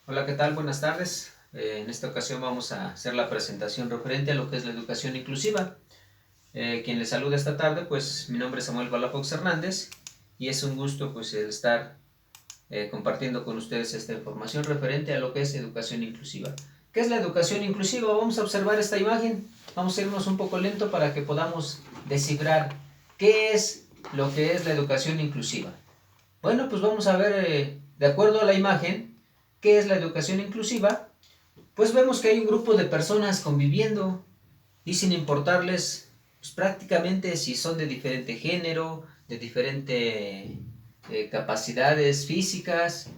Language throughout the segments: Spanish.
Hola, ¿qué tal? Buenas tardes. En esta ocasión vamos a hacer la presentación referente a lo que es la educación inclusiva. Quien les saluda esta tarde, pues mi nombre es Samuel Palafox Hernández y es un gusto pues el estar compartiendo con ustedes esta información referente a lo que es educación inclusiva. ¿Qué es la educación inclusiva? Vamos a observar esta imagen, vamos a irnos un poco lento para que podamos descifrar qué es lo que es la educación inclusiva. Bueno, pues vamos a ver, de acuerdo a la imagen, qué es la educación inclusiva. Pues vemos que hay un grupo de personas conviviendo y sin importarles pues, prácticamente si son de diferente género, de diferente capacidades físicas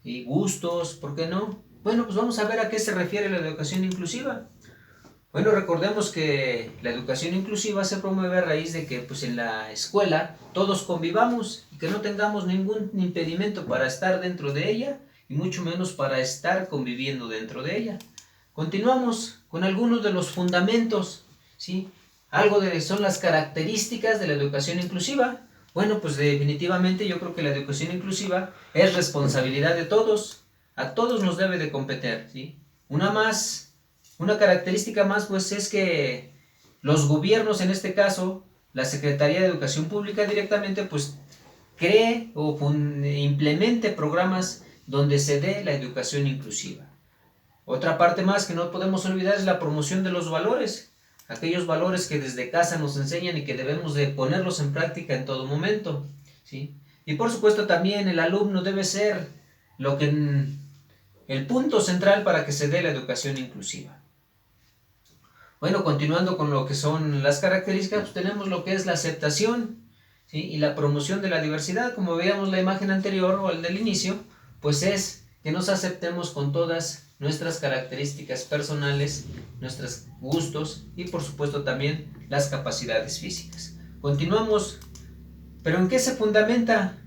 y gustos, ¿por qué no? Bueno, pues vamos a ver a qué se refiere la educación inclusiva. Bueno, recordemos que la educación inclusiva se promueve a raíz de que pues en la escuela todos convivamos y que no tengamos ningún impedimento para estar dentro de ella y mucho menos para estar conviviendo dentro de ella. Continuamos con algunos de los fundamentos, ¿sí? Son las características de la educación inclusiva. Bueno, pues definitivamente yo creo que la educación inclusiva es responsabilidad de todos. A todos nos debe de competir, ¿sí? Una característica más pues es que los gobiernos, en este caso la Secretaría de Educación Pública directamente, pues cree o implemente programas donde se dé la educación inclusiva. Otra parte más que no podemos olvidar es la promoción de los valores, aquellos valores que desde casa nos enseñan y que debemos de ponerlos en práctica en todo momento, ¿sí? Y por supuesto también el alumno debe ser lo que el punto central para que se dé la educación inclusiva. Bueno, continuando con lo que son las características, pues tenemos lo que es la aceptación, ¿sí? Y la promoción de la diversidad, como veíamos la imagen anterior o el del inicio, pues es que nos aceptemos con todas nuestras características personales, nuestros gustos y por supuesto también las capacidades físicas. Continuamos, pero ¿en qué se fundamenta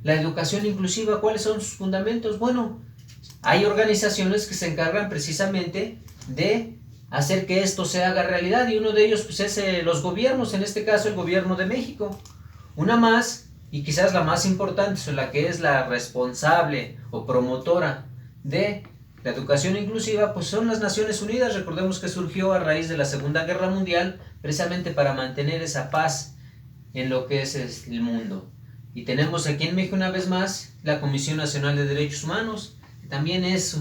la educación inclusiva? ¿Cuáles son sus fundamentos? Bueno, hay organizaciones que se encargan precisamente de hacer que esto se haga realidad y uno de ellos pues, es los gobiernos, en este caso el gobierno de México. Una más, y quizás la más importante, es la que es la responsable o promotora de la educación inclusiva, pues son las Naciones Unidas. Recordemos que surgió a raíz de la Segunda Guerra Mundial precisamente para mantener esa paz en lo que es el mundo. Y tenemos aquí en México una vez más la Comisión Nacional de Derechos Humanos, que también es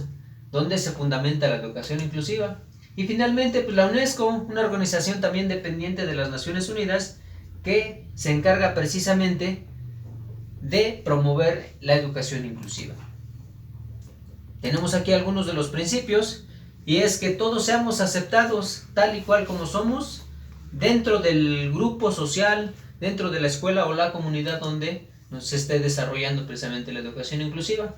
donde se fundamenta la educación inclusiva. Y finalmente pues la UNESCO, una organización también dependiente de las Naciones Unidas, que se encarga precisamente de promover la educación inclusiva. Tenemos aquí algunos de los principios, y es que todos seamos aceptados tal y cual como somos, dentro del grupo social, dentro de la escuela o la comunidad donde se esté desarrollando precisamente la educación inclusiva.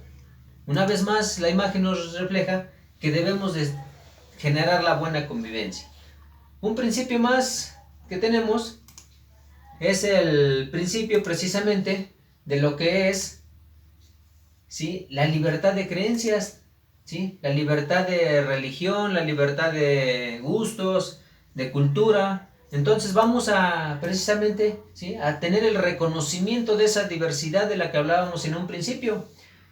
Una vez más, la imagen nos refleja que debemos de generar la buena convivencia. Un principio más que tenemos es el principio precisamente de lo que es, ¿sí?, la libertad de creencias, ¿sí?, la libertad de religión, la libertad de gustos, de cultura. Entonces vamos a precisamente, ¿sí?, a tener el reconocimiento de esa diversidad de la que hablábamos en un principio.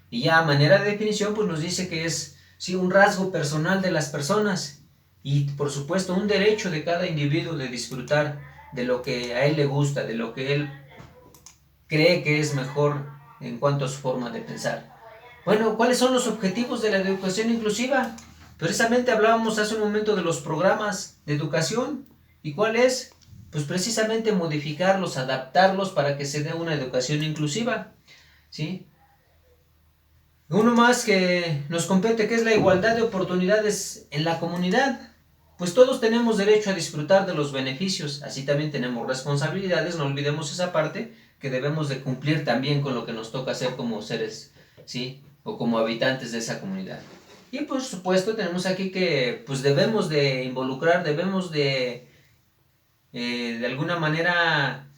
Y ya a manera de definición pues nos dice que es, sí, un rasgo personal de las personas y por supuesto un derecho de cada individuo de disfrutar de lo que a él le gusta, de lo que él cree que es mejor en cuanto a su forma de pensar. Bueno, ¿cuáles son los objetivos de la educación inclusiva? Precisamente hablábamos hace un momento de los programas de educación. ¿Y cuál es? Pues precisamente modificarlos, adaptarlos para que se dé una educación inclusiva, ¿sí? Uno más que nos compete, que es la igualdad de oportunidades en la comunidad. Pues todos tenemos derecho a disfrutar de los beneficios, así también tenemos responsabilidades, no olvidemos esa parte, que debemos de cumplir también con lo que nos toca hacer como seres, ¿sí?, o como habitantes de esa comunidad. Y por supuesto tenemos aquí que pues debemos de involucrar, debemos de alguna manera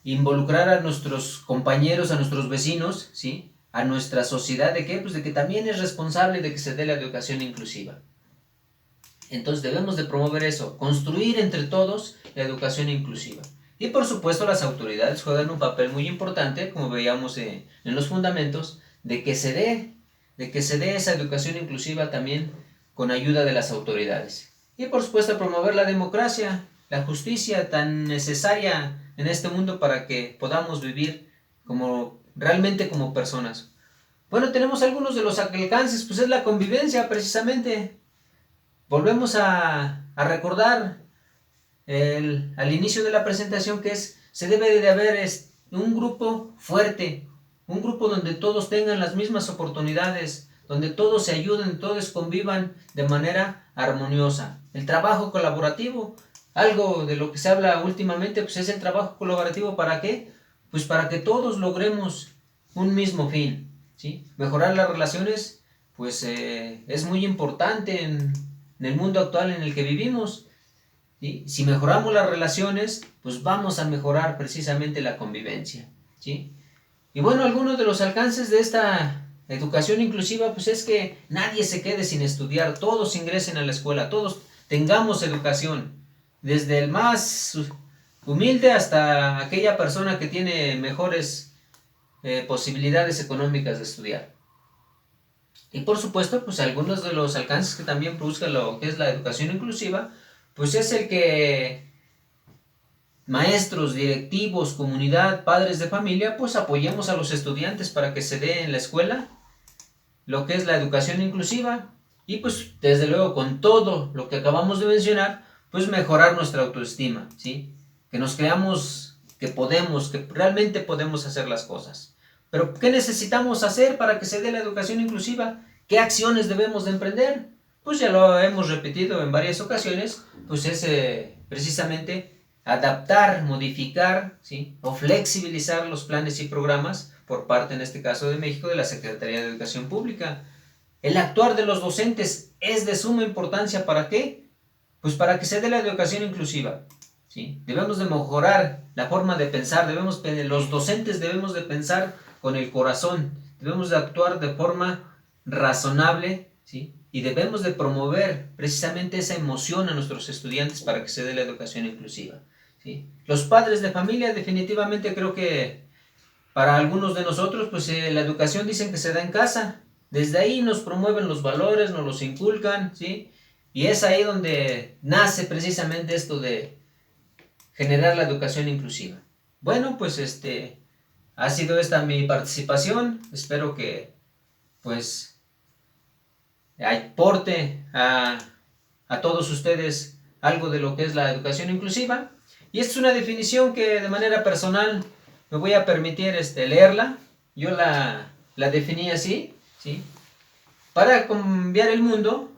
involucrar a nuestros compañeros, a nuestros vecinos, ¿sí?, a nuestra sociedad. ¿De qué? Pues de que también es responsable de que se dé la educación inclusiva. Entonces debemos de promover eso, construir entre todos la educación inclusiva. Y por supuesto las autoridades juegan un papel muy importante, como veíamos en los fundamentos, de que se dé de que se dé esa educación inclusiva también con ayuda de las autoridades. Y por supuesto promover la democracia, la justicia tan necesaria en este mundo para que podamos vivir realmente como personas. Bueno, tenemos algunos de los alcances, pues es la convivencia precisamente. Volvemos a recordar al inicio de la presentación que se debe de haber un grupo fuerte, un grupo donde todos tengan las mismas oportunidades, donde todos se ayuden, todos convivan de manera armoniosa. El trabajo colaborativo, algo de lo que se habla últimamente, pues es el trabajo colaborativo. ¿Para qué? Pues para que todos logremos un mismo fin, ¿sí? Mejorar las relaciones, pues es muy importante en el mundo actual en el que vivimos. ¿Sí? Si mejoramos las relaciones, pues vamos a mejorar precisamente la convivencia, ¿sí? Y bueno, algunos de los alcances de esta educación inclusiva, pues es que nadie se quede sin estudiar, todos ingresen a la escuela, todos tengamos educación, desde el más humilde hasta aquella persona que tiene mejores posibilidades económicas de estudiar. Y por supuesto, pues algunos de los alcances que también busca lo que es la educación inclusiva, pues es el que maestros, directivos, comunidad, padres de familia, pues apoyemos a los estudiantes para que se dé en la escuela lo que es la educación inclusiva y pues desde luego con todo lo que acabamos de mencionar, pues mejorar nuestra autoestima, ¿sí? Que nos creamos que podemos, que realmente podemos hacer las cosas. Pero ¿qué necesitamos hacer para que se dé la educación inclusiva? ¿Qué acciones debemos de emprender? Pues ya lo hemos repetido en varias ocasiones, pues es precisamente adaptar, modificar, ¿sí? O flexibilizar los planes y programas por parte, en este caso de México, de la Secretaría de Educación Pública. El actuar de los docentes es de suma importancia. ¿Para qué? Pues para que se dé la educación inclusiva, ¿sí? Debemos de mejorar la forma de pensar, los docentes debemos de pensar con el corazón, debemos de actuar de forma razonable, ¿sí? Y debemos de promover precisamente esa emoción a nuestros estudiantes para que se dé la educación inclusiva, ¿sí? Los padres de familia definitivamente creo que para algunos de nosotros pues la educación dicen que se da en casa, desde ahí nos promueven los valores, nos los inculcan, ¿sí? Y es ahí donde nace precisamente esto de generar la educación inclusiva. Bueno, pues ha sido esta mi participación, espero que pues aporte a todos ustedes algo de lo que es la educación inclusiva. Y esta es una definición que de manera personal me voy a permitir leerla. Yo la definí así, ¿sí? Para cambiar el mundo,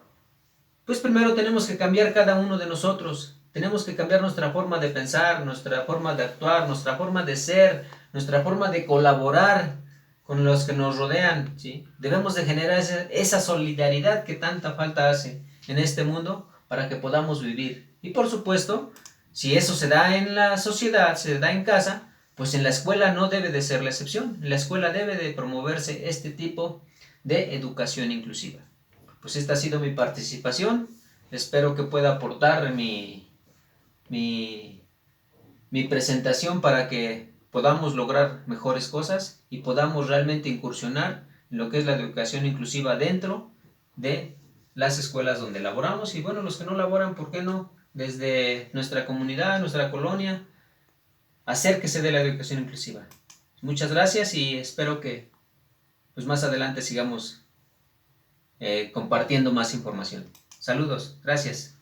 pues primero tenemos que cambiar cada uno de nosotros. Tenemos que cambiar nuestra forma de pensar, nuestra forma de actuar, nuestra forma de ser, nuestra forma de colaborar con los que nos rodean, ¿sí? Debemos de generar esa solidaridad que tanta falta hace en este mundo para que podamos vivir. Y por supuesto, si eso se da en la sociedad, se da en casa, pues en la escuela no debe de ser la excepción. En la escuela debe de promoverse este tipo de educación inclusiva. Pues esta ha sido mi participación. Espero que pueda aportar mi presentación para que podamos lograr mejores cosas y podamos realmente incursionar en lo que es la educación inclusiva dentro de las escuelas donde laboramos. Y bueno, los que no laboran, ¿por qué no? Desde nuestra comunidad, nuestra colonia, hacer que se dé la educación inclusiva. Muchas gracias y espero que pues más adelante sigamos compartiendo más información. Saludos, gracias.